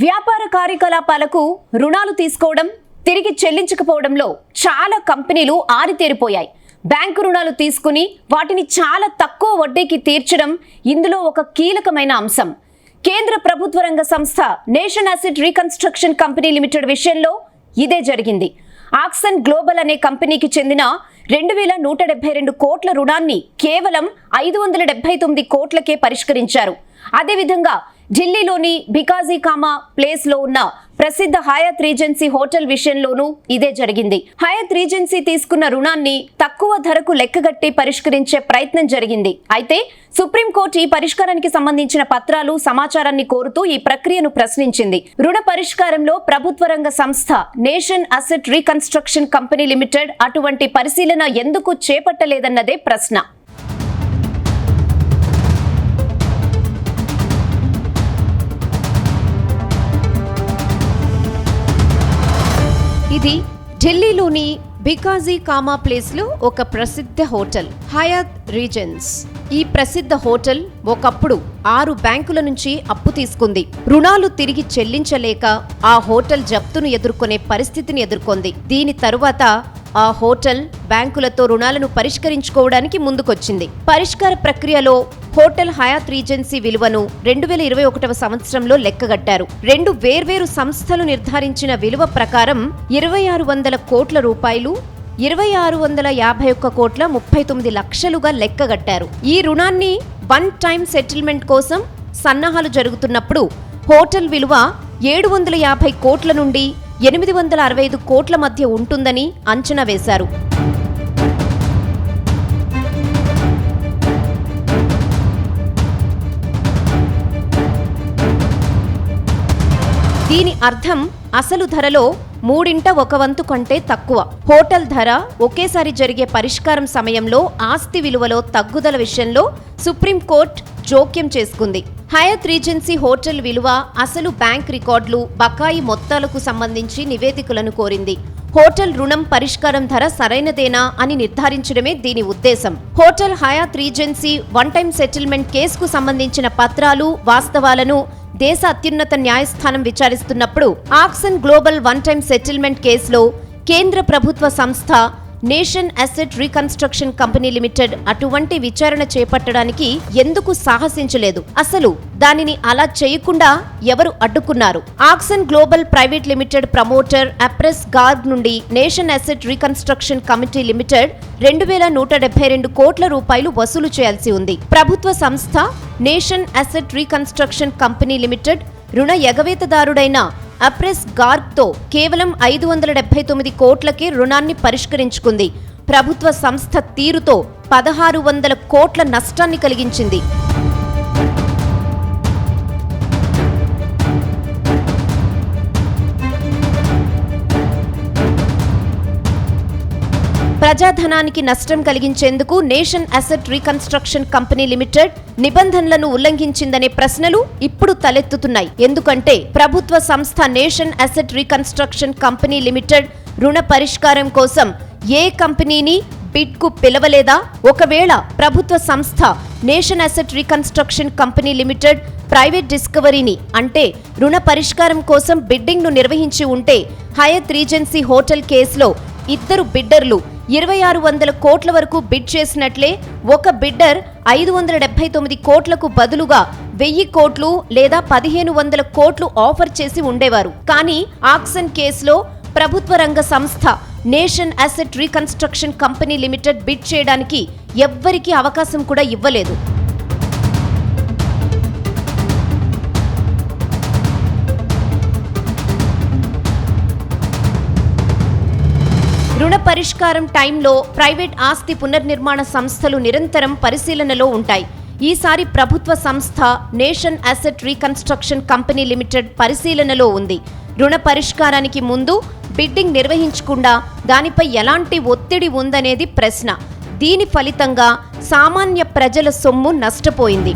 వ్యాపార కార్యకలాపాలకు రుణాలు తీసుకోవడం, తిరిగి చెల్లించకపోవడంలో చాలా కంపెనీలు ఆరితేరిపోయాయి. బ్యాంకు రుణాలు తీసుకుని వాటిని చాలా తక్కువ వడ్డీకి తీర్చడం ఇందులో ఒక కీలకమైన అంశం. కేంద్ర ప్రభుత్వ రంగ సంస్థ nation asset reconstruction company limited విషయంలో ఇదే జరిగింది. ఆక్సన్ గ్లోబల్ అనే కంపెనీకి చెందిన 2172 కోట్ల రుణాన్ని కేవలం 579 కోట్లకే పరిష్కరించారు. అదేవిధంగా ఢిల్లీలోని బికాజీ కామా ప్లేస్ లో ఉన్న ప్రసిద్ధ హయాత్ రీజెన్సీ హోటల్ విషయంలోనూ ఇదే జరిగింది. హయాత్ రీజెన్సీ తీసుకున్న రుణాన్ని తక్కువ ధరకు లెక్కగట్టి పరిష్కరించే ప్రయత్నం జరిగింది. అయితే సుప్రీంకోర్టు ఈ పరిష్కారానికి సంబంధించిన పత్రాలు, సమాచారాన్ని కోరుతూ ఈ ప్రక్రియను ప్రశ్నించింది. రుణ పరిష్కారంలో ప్రభుత్వ రంగ సంస్థ nation asset reconstruction company limited అటువంటి పరిశీలన ఎందుకు చేపట్టలేదన్నదే ప్రశ్న. ఇది ఢిల్లీలోని బికాజీ కామా ప్లేస్ లో ఒక ప్రసిద్ధ హోటల్ హయాత్ రీజెన్స్. ఈ ప్రసిద్ధ హోటల్ ఒకప్పుడు 6 బ్యాంకుల నుంచి అప్పు తీసుకుంది. రుణాలు తిరిగి చెల్లించలేక ఆ హోటల్ జప్తును ఎదుర్కొనే పరిస్థితిని ఎదుర్కొంది. దీని తరువాత ఆ హోటల్ బ్యాంకులతో రుణాలను పరిష్కరించుకోవడానికి ముందుకొచ్చింది. పరిష్కార ప్రక్రియలో హోటల్ హయాత్ రీజెన్సీ విలువను 2021వ సంవత్సరంలో లెక్కగట్టారు. 2 వేర్వేరు సంస్థలు నిర్ధారించిన విలువ ప్రకారం 2600 కోట్ల రూపాయలు, 2651 కోట్ల 39 లక్షలుగా లెక్కగట్టారు. ఈ రుణాన్ని వన్ టైం సెటిల్మెంట్ కోసం సన్నాహాలు జరుగుతున్నప్పుడు హోటల్ విలువ 750 కోట్ల నుండి 865 కోట్ల మధ్య ఉంటుందని అంచనా వేశారు. దీని అర్థం అసలు ధరలో 1/3 కంటే తక్కువ. హోటల్ ధర ఒకేసారి జరిగే పరిష్కారం సమయంలో ఆస్తి విలువలో తగ్గుదల విషయంలో సుప్రీంకోర్టు జోక్యం చేసుకుంది. హయాత్ రీజెన్సీ హోటల్ విలువ, అసలు బ్యాంక్ రికార్డులు, బకాయి మొత్తాలకు సంబంధించి నివేదికలను కోరింది. హోటల్ రుణం పరిష్కారం ధర సరైనదేనా అని నిర్ధారించడమే దీని ఉద్దేశం. Hotel Hyatt Regency one time settlement కేసుకు సంబంధించిన పత్రాలు, వాస్తవాలను దేశ అత్యున్నత న్యాయస్థానం విచారిస్తున్నప్పుడు ఆక్సన్ గ్లోబల్ వన్ టైం సెటిల్మెంట్ కేసులో కేంద్ర ప్రభుత్వ సంస్థ nation asset reconstruction company limited అటువంటి విచారణ చేపట్టడానికి ఎందుకు సాహసించలేదు? అసలు దానిని అలా చేయకుండా ఎవరు అడ్డుకున్నారు? ఆక్సన్ గ్లోబల్ ప్రైవేట్ లిమిటెడ్ ప్రమోటర్ అప్రెస్ గార్గ్ నుండి nation asset reconstruction committee limited 2172 కోట్ల రూపాయలు వసూలు చేయాల్సి ఉంది. ప్రభుత్వ సంస్థ nation asset reconstruction company limited రుణ ఎగవేతదారుడైన అప్రెస్ గార్గ్తో కేవలం 579 కోట్లకే రుణాన్ని పరిష్కరించుకుంది. ప్రభుత్వ సంస్థ తీరుతో 1600 కోట్ల నష్టాన్ని కలిగించింది. ప్రజాధనానికి నష్టం కలిగించేందుకు nation asset reconstruction company limited నిబంధనలను ఉల్లంఘించిందనే ప్రశ్నలు ఇప్పుడు తలెత్తుతున్నాయి. ఎందుకంటే ప్రభుత్వ సంస్థ nation asset reconstruction company limited రుణ పరిష్కారం కోసం ఏ కంపెనీని బిడ్కు పిలవలేదా? ఒకవేళ ప్రభుత్వ సంస్థ nation asset reconstruction company limited private డిస్కవరీని అంటే రుణ పరిష్కారం కోసం బిడ్డింగ్ ను నిర్వహించి ఉంటే హయాత్ రీజెన్సీ హోటల్ కేసులో 2 బిడ్డర్లు 2600 కోట్ల వరకు బిడ్ చేసినట్లే ఒక బిడ్డర్ 579 కోట్లకు బదులుగా 1000 కోట్లు లేదా 1500 కోట్లు ఆఫర్ చేసి ఉండేవారు. కానీ ఆక్సన్ కేసులో ప్రభుత్వ రంగ సంస్థ nation asset reconstruction company limited bid చేయడానికి ఎవ్వరికీ అవకాశం కూడా ఇవ్వలేదు. రుణ పరిష్కారం టైంలో ప్రైవేట్ ఆస్తి పునర్నిర్మాణ సంస్థలు నిరంతరం పరిశీలనలో ఉంటాయి. ఈసారి ప్రభుత్వ సంస్థ nation asset reconstruction company limited పరిశీలనలో ఉంది. రుణ పరిష్కారానికి ముందు బిడ్డింగ్ నిర్వహించకుండా దానిపై ఎలాంటి ఒత్తిడి ఉందనేది ప్రశ్న. దీని ఫలితంగా సామాన్య ప్రజల సొమ్ము నష్టపోయింది.